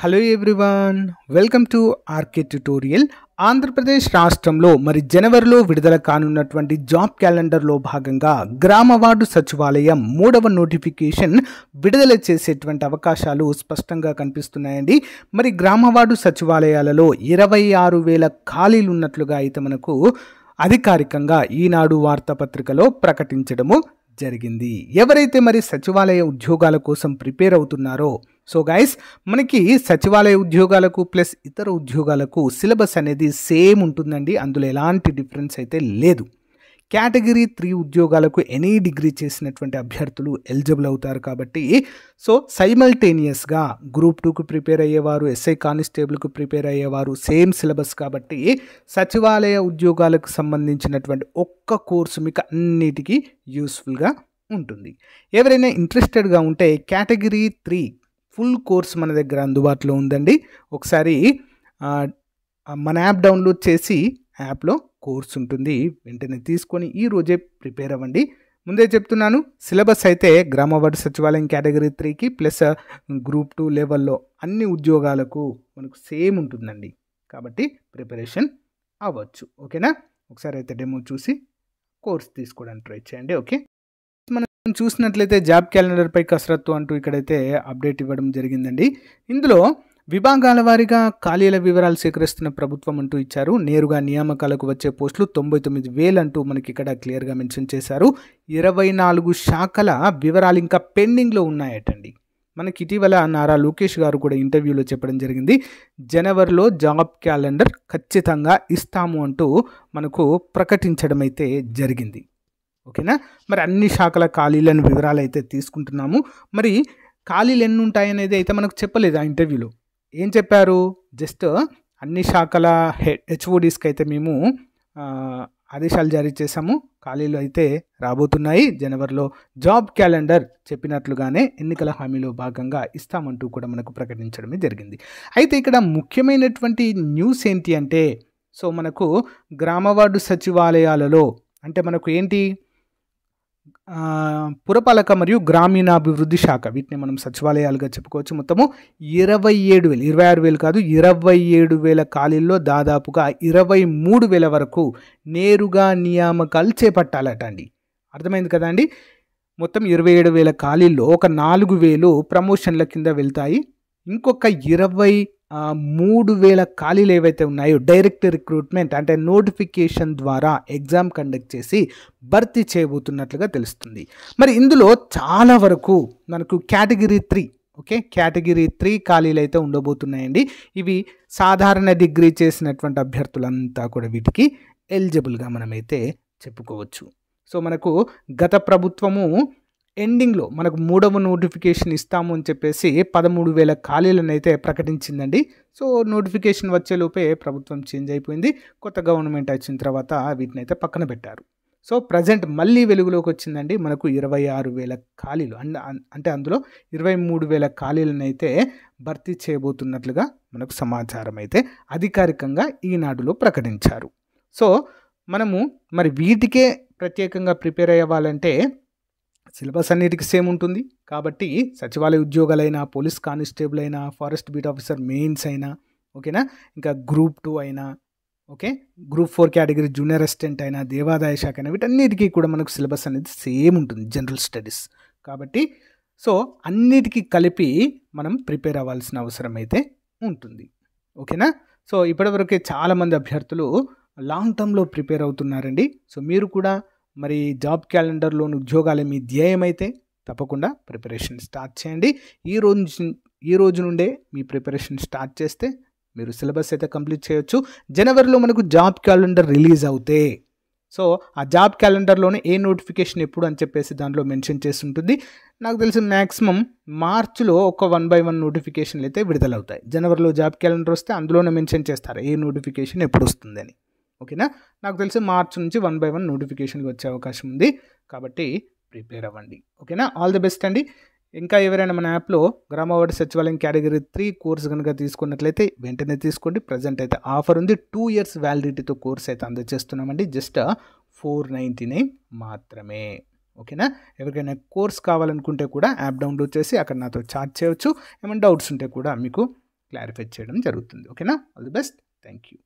Hello everyone, welcome to RK tutorial. Andhra Pradesh రాష్ట్రంలో జనవరిలో విడుదల కానున్నటువంటి జాబ్ క్యాలెండర్లో భాగంగా గ్రామ వార్డు సచివాలయం 3వ నోటిఫికేషన్ విడుదల చేసేటువంటి అవకాశాలు స్పష్టంగా కనిపిస్తున్నాయండి. గ్రామ వార్డు సచివాలయాలలో 26,000 ఖాళీలు ఉన్నట్లుగా అయితే మనకు అధికారికంగా ఈనాడు వార్తాపత్రికలో ప్రకటించడము జరిగింది. ఎవరైతే సచివాలయ ఉద్యోగాల కోసం ప్రిపేర్ అవుతున్నారో, సో గైస్, మనకి సచివాలయ ఉద్యోగాలకు ప్లస్ ఇతర ఉద్యోగాలకు సిలబస్ అనేది సేమ్ ఉంటుందండి. అందులో ఎలాంటి డిఫరెన్స్ అయితే లేదు. కేటగిరీ 3 ఉద్యోగాలకు ఎనీ డిగ్రీ చేసినటువంటి అభ్యర్థులు ఎలిజిబుల్ అవుతారు. కాబట్టి సో సైమల్టేనియస్గా గ్రూప్ 2కు ప్రిపేర్ అయ్యేవారు, ఎస్ఐ కానిస్టేబుల్కు ప్రిపేర్ అయ్యేవారు సేమ్ సిలబస్. కాబట్టి సచివాలయ ఉద్యోగాలకు సంబంధించినటువంటి ఒక్క కోర్సు మీకు అన్నిటికీ యూస్ఫుల్గా ఉంటుంది. ఎవరైనా ఇంట్రెస్టెడ్గా ఉంటే కేటగిరీ 3 ఫుల్ కోర్స్ మన దగ్గర అందుబాటులో ఉందండి. ఒకసారి మన యాప్ డౌన్లోడ్ చేసి యాప్లో కోర్స్ ఉంటుంది, వెంటనే తీసుకొని ఈ రోజే ప్రిపేర్ అవ్వండి. ముందే చెప్తున్నాను, సిలబస్ అయితే గ్రామ వార్డు సచివాలయం కేటగిరీ 3కి ప్లస్ గ్రూప్ 2 లెవెల్లో అన్ని ఉద్యోగాలకు మనకు సేమ్ ఉంటుందండి. కాబట్టి ప్రిపరేషన్ అవ్వచ్చు. ఓకేనా? ఒకసారి అయితే డెమో చూసి కోర్స్ తీసుకోవడానికి ట్రై చేయండి. ఓకే, మనం చూసినట్లయితే జాబ్ క్యాలెండర్పై కసరత్తు అంటూ ఇక్కడైతే అప్డేట్ ఇవ్వడం జరిగిందండి. ఇందులో విభాగాల వారీగా ఖాళీల వివరాలు సేకరిస్తున్న ప్రభుత్వం అంటూ ఇచ్చారు. నేరుగా నియామకాలకు వచ్చే పోస్టులు 99,000 అంటూ మనకి ఇక్కడ క్లియర్గా మెన్షన్ చేశారు. 24 శాఖల వివరాలు ఇంకా పెండింగ్లో ఉన్నాయటండి. మనకి ఇటీవల నారా లోకేష్ గారు కూడా ఇంటర్వ్యూలో చెప్పడం జరిగింది, జనవరిలో జాబ్ క్యాలెండర్ ఖచ్చితంగా ఇస్తాము అంటూ మనకు ప్రకటించడం అయితే జరిగింది. ఓకేనా? అన్ని శాఖల ఖాళీలను వివరాలు అయితే తీసుకుంటున్నాము. ఖాళీలు ఎన్ని ఉంటాయనేది అయితే మనకు చెప్పలేదు ఆ ఇంటర్వ్యూలో. ఏం చెప్పారు? జస్ట్ అన్ని శాఖల హెచ్ఓడీస్కి అయితే మేము ఆదేశాలు జారీ చేశాము, ఖాళీలు అయితే రాబోతున్నాయి, జనవరిలో జాబ్ క్యాలెండర్ చెప్పినట్లుగానే ఎన్నికల హామీలో భాగంగా ఇస్తామంటూ కూడా మనకు ప్రకటించడమే జరిగింది. అయితే ఇక్కడ ముఖ్యమైనటువంటి న్యూస్ ఏంటి అంటే, సో మనకు గ్రామ వార్డు సచివాలయాలలో అంటే మనకు ఏంటి, పురపాలక మరియు గ్రామీణాభివృద్ధి శాఖ, వీటిని మనం సచివాలయాలుగా చెప్పుకోవచ్చు. మొత్తము 27,000, 26,000 కాదు, 27,000 ఖాళీల్లో దాదాపుగా 23,000 వరకు నేరుగా నియామకాలు చేపట్టాలట అండి. అర్థమైంది కదా అండి? మొత్తం 27,000 ఖాళీల్లో ఒక 4,000 ప్రమోషన్ల కింద వెళ్తాయి. ఇంకొక 23,000 ఖాళీలు ఏవైతే ఉన్నాయో డైరెక్ట్ రిక్రూట్మెంట్ అంటే నోటిఫికేషన్ ద్వారా ఎగ్జామ్ కండక్ట్ చేసి భర్తీ చేయబోతున్నట్లుగా తెలుస్తుంది. ఇందులో చాలా వరకు మనకు కేటగిరీ 3, ఓకే, కేటగిరీ 3 ఖాళీలు అయితే ఉండబోతున్నాయండి. ఇవి సాధారణ డిగ్రీ చేసినటువంటి అభ్యర్థులంతా కూడా వీటికి ఎలిజిబుల్గా మనమైతే చెప్పుకోవచ్చు. సో మనకు గత ప్రభుత్వము ఎండింగ్లో మనకు 3వ నోటిఫికేషన్ ఇస్తాము అని చెప్పేసి 13,000 ఖాళీలను అయితే ప్రకటించిందండి. సో నోటిఫికేషన్ వచ్చేలోపే ప్రభుత్వం చేంజ్ అయిపోయింది. కొత్త గవర్నమెంట్ వచ్చిన తర్వాత వీటిని అయితే పక్కన పెట్టారు. సో ప్రజెంట్ మళ్ళీ వెలుగులోకి వచ్చిందండి. మనకు 26,000 ఖాళీలు అంటే అందులో 23,000 ఖాళీలను అయితే భర్తీ చేయబోతున్నట్లుగా మనకు సమాచారం అయితే అధికారికంగా ఈనాడులో ప్రకటించారు. సో మనము వీటికే ప్రత్యేకంగా ప్రిపేర్ అయ్యేవాళ్ళంటే సిలబస్ అన్నిటికీ సేమ్ ఉంటుంది. కాబట్టి సచివాలయ ఉద్యోగాలైనా, పోలీస్ కానిస్టేబుల్ అయినా, ఫారెస్ట్ బీట్ ఆఫీసర్ మెయిన్స్ అయినా, ఓకేనా, ఇంకా గ్రూప్ 2 అయినా, okay, group 4 category junior assistant అయినా, దేవాదాయ శాఖ అయినా, వీటన్నిటికీ కూడా మనకు సిలబస్ అనేది సేమ్ ఉంటుంది, జనరల్ స్టడీస్. కాబట్టి సో అన్నిటికీ కలిపి మనం ప్రిపేర్ అవ్వాల్సిన అవసరం అయితే ఉంటుంది. ఓకేనా? సో ఇప్పటివరకే చాలామంది అభ్యర్థులు లాంగ్ టర్మ్లో ప్రిపేర్ అవుతున్నారండి. సో మీరు కూడా జాబ్ క్యాలెండర్లోని ఉద్యోగాలే మీ ధ్యేయం అయితే తప్పకుండా ప్రిపరేషన్ స్టార్ట్ చేయండి. ఈ రోజు నుండే మీ ప్రిపరేషన్ స్టార్ట్ చేస్తే మీరు సిలబస్ అయితే కంప్లీట్ చేయొచ్చు. జనవరిలో మనకు జాబ్ క్యాలెండర్ రిలీజ్ అవుతే, సో ఆ జాబ్ క్యాలెండర్లోనే ఏ నోటిఫికేషన్ ఎప్పుడు అని చెప్పేసి దాంట్లో మెన్షన్ చేసి ఉంటుంది. నాకు తెలిసి మ్యాక్సిమం మార్చిలో ఒక 1 by 1 నోటిఫికేషన్లు అయితే విడుదలవుతాయి. జనవరిలో జాబ్ క్యాలెండర్ వస్తే అందులోనే మెన్షన్ చేస్తారు ఏ నోటిఫికేషన్ ఎప్పుడు వస్తుందని. ఓకేనా? నాకు తెలిసి మార్చి నుంచి 1 by 1 నోటిఫికేషన్కి వచ్చే అవకాశం ఉంది. కాబట్టి ప్రిపేర్ అవ్వండి. ఓకేనా? ఆల్ ది బెస్ట్ అండి. ఇంకా ఎవరైనా మన యాప్లో గ్రామ వార్డు సచివాలయం కేటగిరీ 3 కోర్స్ కనుక తీసుకున్నట్లయితే వెంటనే తీసుకోండి. ప్రజెంట్ అయితే ఆఫర్ ఉంది. 2 years వ్యాలిడిటీతో కోర్స్ అయితే అందజేస్తున్నామండి. జస్ట్ 499 మాత్రమే. ఓకేనా? ఎవరికైనా కోర్స్ కావాలనుకుంటే కూడా యాప్ డౌన్లోడ్ చేసి అక్కడ నాతో చాట్ చేయవచ్చు. ఏమైనా డౌట్స్ ఉంటే కూడా మీకు క్లారిఫై చేయడం జరుగుతుంది. ఓకేనా? All the best. Thank you.